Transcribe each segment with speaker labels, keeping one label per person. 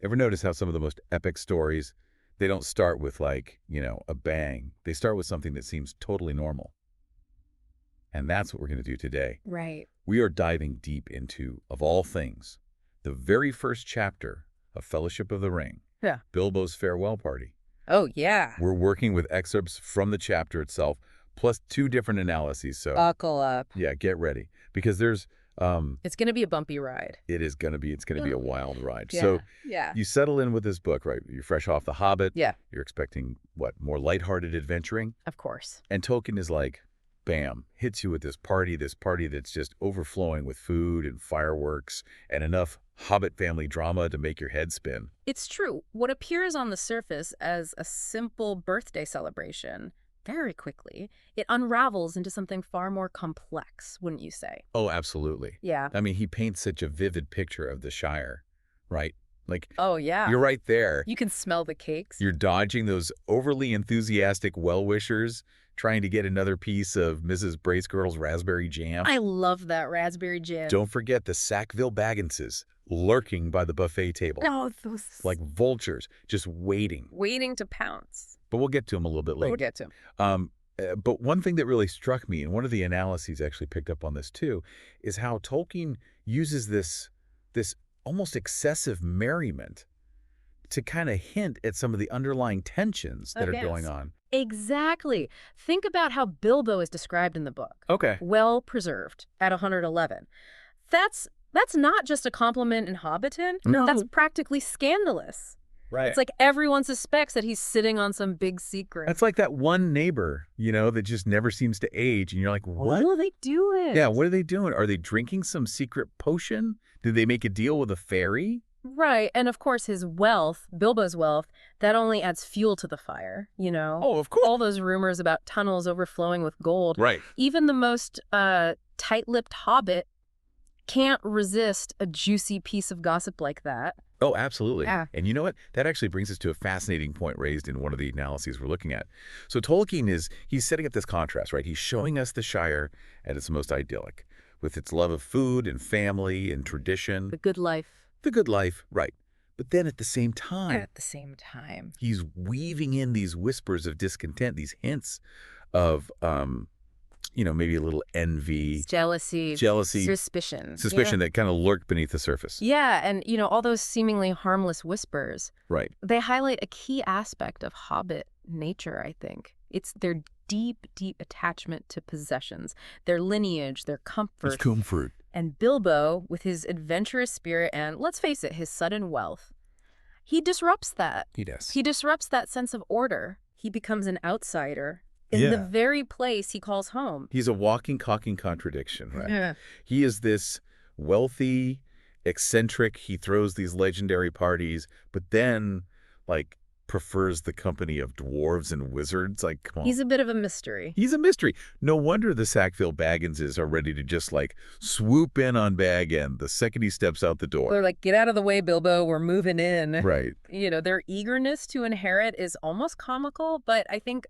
Speaker 1: Ever notice how some of the most epic stories, they don't start with like, a bang. They start with something that seems totally normal. And that's what we're going to do today.
Speaker 2: Right.
Speaker 1: We are diving deep into, of all things, the very first chapter of Fellowship of the Ring,
Speaker 2: Yeah.
Speaker 1: Bilbo's farewell party.
Speaker 2: Oh, yeah.
Speaker 1: We're working with excerpts from the chapter itself, plus 2 different analyses. So,
Speaker 2: Buckle up.
Speaker 1: yeah, get ready. Because there's...
Speaker 2: It's going to be a bumpy ride.
Speaker 1: it's going to be a wild ride.
Speaker 2: Yeah.
Speaker 1: So
Speaker 2: Yeah.
Speaker 1: you settle in with this book, right? You're fresh off The Hobbit.
Speaker 2: Yeah.
Speaker 1: You're expecting, more lighthearted adventuring.
Speaker 2: Of course.
Speaker 1: And Tolkien is like, bam, hits you with this party that's just overflowing with food and fireworks and enough Hobbit family drama to make your head spin.
Speaker 2: It's true. What appears on the surface as a simple birthday celebration, very quickly, it unravels into something far more complex, wouldn't you say?
Speaker 1: Oh, absolutely.
Speaker 2: Yeah.
Speaker 1: I mean, he paints such a vivid picture of the Shire, right? Like,
Speaker 2: Oh, yeah.
Speaker 1: you're right there.
Speaker 2: You can smell the cakes.
Speaker 1: You're dodging those overly enthusiastic well-wishers, trying to get another piece of Mrs. Bracegirdle's raspberry jam.
Speaker 2: I love that raspberry jam.
Speaker 1: Don't forget the Sackville Bagginses lurking by the buffet table.
Speaker 2: Oh, those...
Speaker 1: Like vultures, just waiting.
Speaker 2: waiting to pounce.
Speaker 1: But we'll get to them a little bit later.
Speaker 2: We'll get to him.
Speaker 1: But one thing that really struck me, and one of the analyses actually picked up on this too, is how Tolkien uses this almost excessive merriment to kind of hint at some of the underlying tensions that are going on.
Speaker 2: Exactly. Think about how Bilbo is described in the book.
Speaker 1: Okay.
Speaker 2: Well preserved at 111. That's not just a compliment in Hobbiton.
Speaker 1: No.
Speaker 2: That's practically scandalous.
Speaker 1: Right.
Speaker 2: It's like everyone suspects that he's sitting on some big secret.
Speaker 1: That's like that one neighbor, that just never seems to age. And you're like, what?
Speaker 2: Will they do it?
Speaker 1: Yeah, what are they doing? Are they drinking some secret potion? Did they make a deal with a fairy?
Speaker 2: Right. And of course, his wealth, Bilbo's wealth, that only adds fuel to the fire,
Speaker 1: Oh, of course.
Speaker 2: All those rumors about tunnels overflowing with gold.
Speaker 1: Right.
Speaker 2: Even the most tight-lipped hobbit can't resist a juicy piece of gossip like that.
Speaker 1: Oh, absolutely.
Speaker 2: Yeah.
Speaker 1: And you know what? That actually brings us to a fascinating point raised in one of the analyses we're looking at. So Tolkien he's setting up this contrast, right? He's showing us the Shire at its most idyllic, with its love of food and family and tradition.
Speaker 2: The good life.
Speaker 1: The good life, right. But then at the same time, he's weaving in these whispers of discontent, these hints of, maybe a little envy.
Speaker 2: Jealousy.
Speaker 1: Suspicion that kind of lurk beneath the surface.
Speaker 2: Yeah, and, all those seemingly harmless whispers.
Speaker 1: Right.
Speaker 2: They highlight a key aspect of Hobbit nature, I think. It's their deep, deep attachment to possessions, their lineage, their comfort.
Speaker 1: It's comfort.
Speaker 2: And Bilbo, with his adventurous spirit and, let's face it, his sudden wealth, he disrupts that.
Speaker 1: He does.
Speaker 2: He disrupts that sense of order. He becomes an outsider in the very place he calls home.
Speaker 1: He's a walking, cocking contradiction, right?
Speaker 2: Yeah.
Speaker 1: He is this wealthy, eccentric, he throws these legendary parties, but then, prefers the company of dwarves and wizards. Like, come on.
Speaker 2: He's a bit of a mystery.
Speaker 1: He's a mystery. No wonder the Sackville Bagginses are ready to just, swoop in on Bag End the second he steps out the door.
Speaker 2: They're like, get out of the way, Bilbo, we're moving in.
Speaker 1: Right.
Speaker 2: Their eagerness to inherit is almost comical, but I think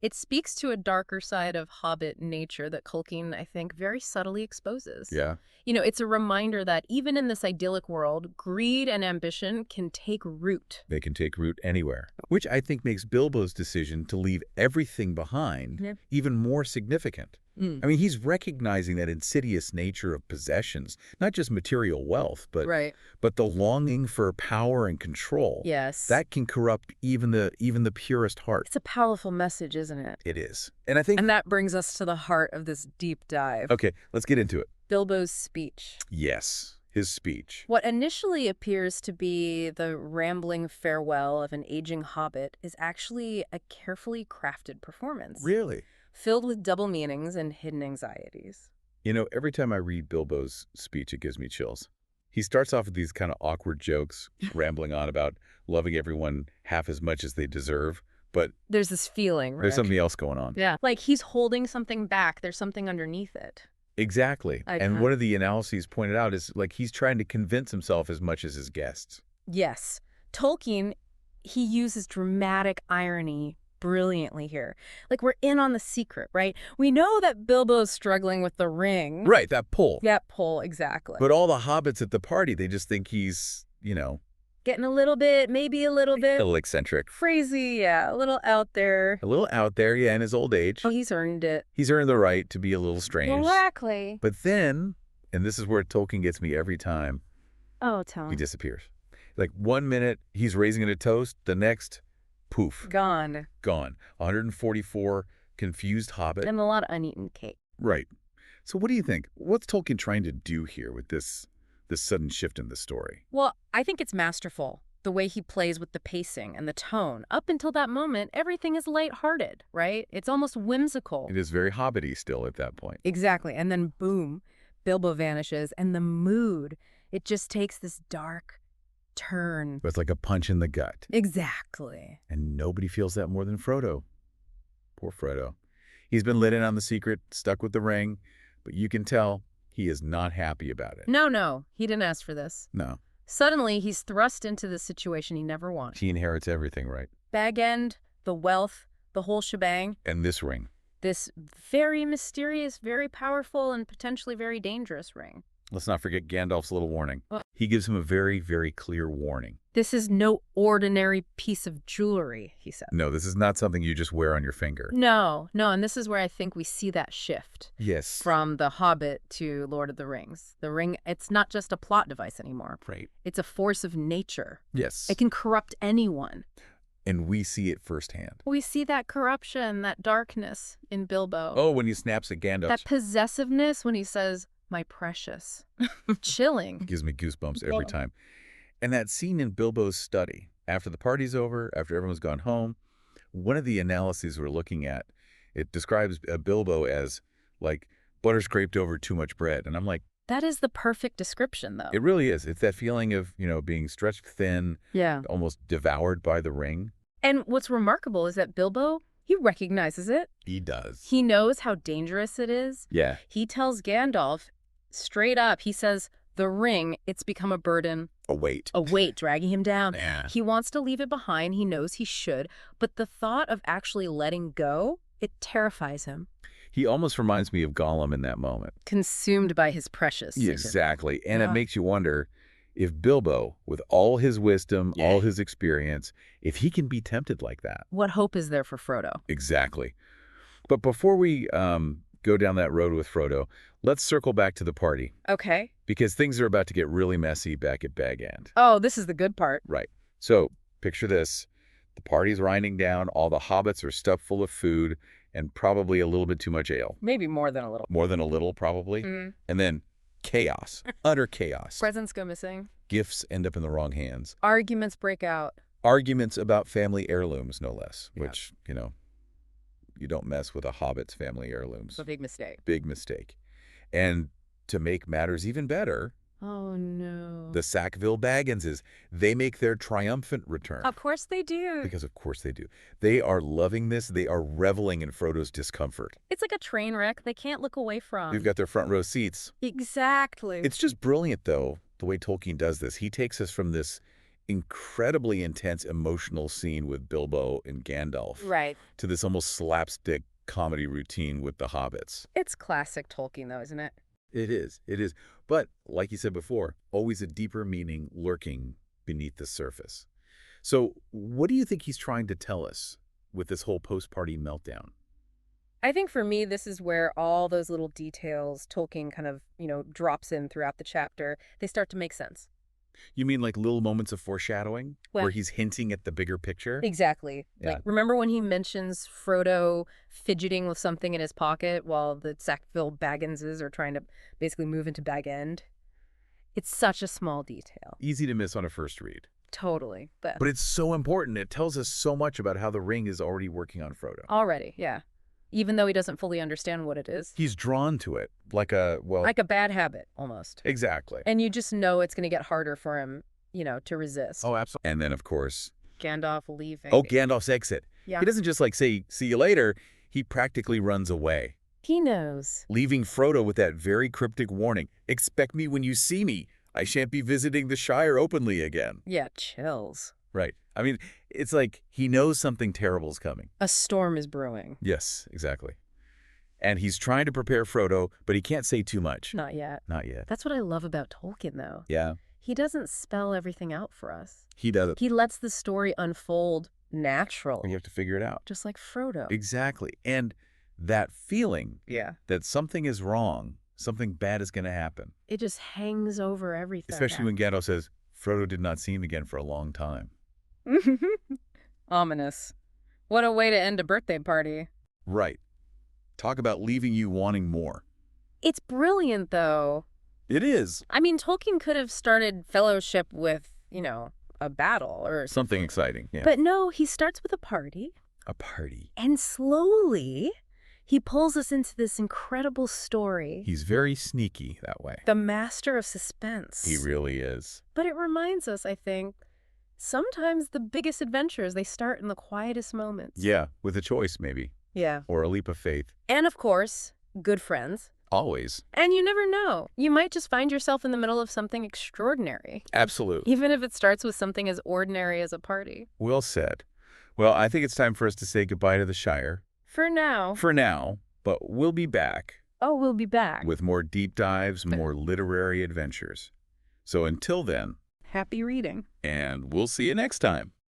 Speaker 2: it speaks to a darker side of Hobbit nature that Tolkien, I think, very subtly exposes.
Speaker 1: Yeah.
Speaker 2: It's a reminder that even in this idyllic world, greed and ambition can take root.
Speaker 1: They can take root anywhere, which I think makes Bilbo's decision to leave everything behind even more significant. I mean, he's recognizing that insidious nature of possessions, not just material wealth, but the longing for power and control.
Speaker 2: Yes.
Speaker 1: That can corrupt even the purest heart.
Speaker 2: It's a powerful message, isn't it?
Speaker 1: It is. And I think...
Speaker 2: And that brings us to the heart of this deep dive.
Speaker 1: Okay, let's get into it.
Speaker 2: Bilbo's speech.
Speaker 1: Yes, his speech.
Speaker 2: What initially appears to be the rambling farewell of an aging hobbit is actually a carefully crafted performance.
Speaker 1: Really?
Speaker 2: Filled with double meanings and hidden anxieties.
Speaker 1: Every time I read Bilbo's speech, it gives me chills. He starts off with these kind of awkward jokes, rambling on about loving everyone half as much as they deserve. But
Speaker 2: there's this feeling, Rick.
Speaker 1: There's something else going on.
Speaker 2: Yeah. Like he's holding something back. There's something underneath it.
Speaker 1: Exactly. And one of the analyses pointed out is he's trying to convince himself as much as his guests.
Speaker 2: Yes. Tolkien, he uses dramatic irony brilliantly here. We're in on the secret, right? We know that Bilbo's struggling with the ring.
Speaker 1: Right, that pull.
Speaker 2: That pull, exactly.
Speaker 1: But all the hobbits at the party, they just think he's,
Speaker 2: Getting a little bit, maybe a little
Speaker 1: A
Speaker 2: bit
Speaker 1: little eccentric.
Speaker 2: crazy, yeah, a little out there.
Speaker 1: A little out there, yeah, in his old age.
Speaker 2: Oh, he's earned it.
Speaker 1: He's earned the right to be a little strange.
Speaker 2: Exactly.
Speaker 1: But then, and this is where Tolkien gets me every time,
Speaker 2: Oh, tell
Speaker 1: he
Speaker 2: him.
Speaker 1: disappears. Like 1 minute, he's raising it a toast. The next, poof.
Speaker 2: Gone.
Speaker 1: Gone. 144 confused hobbit.
Speaker 2: And a lot of uneaten cake.
Speaker 1: Right. So what do you think? What's Tolkien trying to do here with this sudden shift in the story?
Speaker 2: Well, I think it's masterful, the way he plays with the pacing and the tone. Up until that moment, everything is lighthearted, right? It's almost whimsical.
Speaker 1: It is very hobbity still at that point.
Speaker 2: Exactly. And then boom, Bilbo vanishes, and the mood, it just takes this dark turn.
Speaker 1: But it's like a punch in the gut.
Speaker 2: Exactly.
Speaker 1: And nobody feels that more than Frodo. Poor Frodo. He's been let in on the secret, stuck with the ring, but you can tell he is not happy about it.
Speaker 2: No, he didn't ask for this.
Speaker 1: No.
Speaker 2: Suddenly, he's thrust into the situation he never wanted.
Speaker 1: He inherits everything, right?
Speaker 2: Bag End, the wealth, the whole shebang.
Speaker 1: And this ring.
Speaker 2: This very mysterious, very powerful, and potentially very dangerous ring.
Speaker 1: Let's not forget Gandalf's little warning.
Speaker 2: Well,
Speaker 1: He gives him a very, very clear warning.
Speaker 2: this is no ordinary piece of jewelry, he said.
Speaker 1: No, this is not something you just wear on your finger.
Speaker 2: No, and this is where I think we see that shift.
Speaker 1: Yes.
Speaker 2: From The Hobbit to Lord of the Rings. The ring, it's not just a plot device anymore.
Speaker 1: Right.
Speaker 2: It's a force of nature.
Speaker 1: Yes.
Speaker 2: It can corrupt anyone.
Speaker 1: And we see it firsthand.
Speaker 2: We see that corruption, that darkness in Bilbo.
Speaker 1: Oh, when he snaps at Gandalf.
Speaker 2: That possessiveness when he says, my precious. Chilling.
Speaker 1: Gives me goosebumps every time. And that scene in Bilbo's study, after the party's over, after everyone's gone home, one of the analyses we're looking at, it describes Bilbo as like butter scraped over too much bread. And I'm like,
Speaker 2: that is the perfect description, though.
Speaker 1: It really is. It's that feeling of, being stretched thin, almost devoured by the ring.
Speaker 2: And what's remarkable is that Bilbo, he recognizes it.
Speaker 1: He does.
Speaker 2: He knows how dangerous it is.
Speaker 1: Yeah.
Speaker 2: He tells Gandalf straight up, he says, the ring, it's become a burden.
Speaker 1: A weight.
Speaker 2: A weight dragging him down.
Speaker 1: Yeah.
Speaker 2: He wants to leave it behind. He knows he should. But the thought of actually letting go, it terrifies him.
Speaker 1: He almost reminds me of Gollum in that moment.
Speaker 2: Consumed by his precious.
Speaker 1: Exactly. And it makes you wonder if Bilbo, with all his wisdom, all his experience, if he can be tempted like that.
Speaker 2: What hope is there for Frodo?
Speaker 1: Exactly. But before we go down that road with Frodo, let's circle back to the party.
Speaker 2: Okay.
Speaker 1: Because things are about to get really messy back at Bag End.
Speaker 2: Oh, this is the good part.
Speaker 1: Right. So picture this. The party's winding down. All the hobbits are stuffed full of food and probably a little bit too much ale.
Speaker 2: Maybe more than a little.
Speaker 1: More than a little, probably.
Speaker 2: Mm.
Speaker 1: And then chaos. Utter chaos.
Speaker 2: Presents go missing.
Speaker 1: Gifts end up in the wrong hands.
Speaker 2: Arguments break out.
Speaker 1: Arguments about family heirlooms, no less, which, you don't mess with a hobbit's family heirlooms.
Speaker 2: It's a big mistake.
Speaker 1: Big mistake. And to make matters even better,
Speaker 2: oh, no.
Speaker 1: the Sackville Bagginses, they make their triumphant return.
Speaker 2: Of course they do.
Speaker 1: Because of course they do. They are loving this. They are reveling in Frodo's discomfort.
Speaker 2: It's like a train wreck they can't look away from.
Speaker 1: They've got their front row seats.
Speaker 2: Exactly.
Speaker 1: It's just brilliant, though, the way Tolkien does this. He takes us from this incredibly intense emotional scene with Bilbo and Gandalf to this almost slapstick comedy routine with the hobbits.
Speaker 2: It's classic Tolkien, though, isn't it?
Speaker 1: It is. It is. But, like you said before, always a deeper meaning lurking beneath the surface. So what do you think he's trying to tell us with this whole post-party meltdown?
Speaker 2: I think for me, this is where all those little details Tolkien kind of, drops in throughout the chapter, they start to make sense.
Speaker 1: You mean like little moments of foreshadowing
Speaker 2: Well,
Speaker 1: where he's hinting at the bigger picture?
Speaker 2: Exactly.
Speaker 1: Yeah.
Speaker 2: Like, remember when he mentions Frodo fidgeting with something in his pocket while the Sackville Bagginses are trying to basically move into Bag End? It's such a small detail.
Speaker 1: Easy to miss on a first read.
Speaker 2: Totally. But
Speaker 1: it's so important. It tells us so much about how the ring is already working on Frodo.
Speaker 2: already, yeah. Even though he doesn't fully understand what it is.
Speaker 1: He's drawn to it like a
Speaker 2: bad habit, almost.
Speaker 1: Exactly.
Speaker 2: And you just know it's going to get harder for him, to resist.
Speaker 1: Oh, absolutely. And then, of course,
Speaker 2: Gandalf leaving.
Speaker 1: oh, Gandalf's exit.
Speaker 2: Yeah.
Speaker 1: He doesn't just say, see you later. He practically runs away,
Speaker 2: He knows.
Speaker 1: leaving Frodo with that very cryptic warning. Expect me when you see me. I shan't be visiting the Shire openly again.
Speaker 2: Yeah, chills.
Speaker 1: Right. I mean, it's like he knows something terrible's coming.
Speaker 2: A storm is brewing.
Speaker 1: Yes, exactly. And he's trying to prepare Frodo, but he can't say too much.
Speaker 2: Not yet.
Speaker 1: Not yet.
Speaker 2: That's what I love about Tolkien, though.
Speaker 1: Yeah.
Speaker 2: He doesn't spell everything out for us.
Speaker 1: He doesn't.
Speaker 2: He lets the story unfold naturally.
Speaker 1: And you have to figure it out.
Speaker 2: Just like Frodo.
Speaker 1: Exactly. And that feeling
Speaker 2: Yeah.
Speaker 1: that something is wrong, something bad is going to happen.
Speaker 2: It just hangs over everything.
Speaker 1: Especially when Gandalf says, Frodo did not see him again for a long time.
Speaker 2: Ominous. What a way to end a birthday party.
Speaker 1: Right. Talk about leaving you wanting more.
Speaker 2: It's brilliant, though.
Speaker 1: It is.
Speaker 2: I mean, Tolkien could have started Fellowship with, a battle or
Speaker 1: something exciting. Yeah.
Speaker 2: But no, he starts with a party.
Speaker 1: A party.
Speaker 2: And slowly, he pulls us into this incredible story.
Speaker 1: He's very sneaky that way.
Speaker 2: The master of suspense.
Speaker 1: He really is.
Speaker 2: But it reminds us, I think, sometimes the biggest adventures, they start in the quietest moments.
Speaker 1: Yeah, with a choice maybe.
Speaker 2: Yeah.
Speaker 1: Or a leap of faith.
Speaker 2: And of course, good friends.
Speaker 1: Always.
Speaker 2: And you never know. You might just find yourself in the middle of something extraordinary.
Speaker 1: Absolutely.
Speaker 2: Even if it starts with something as ordinary as a party.
Speaker 1: Well said. Well, I think it's time for us to say goodbye to the Shire.
Speaker 2: For now.
Speaker 1: For now, but we'll be back.
Speaker 2: Oh, we'll be back.
Speaker 1: With more deep dives, more literary adventures. So until then.
Speaker 2: Happy reading.
Speaker 1: And we'll see you next time.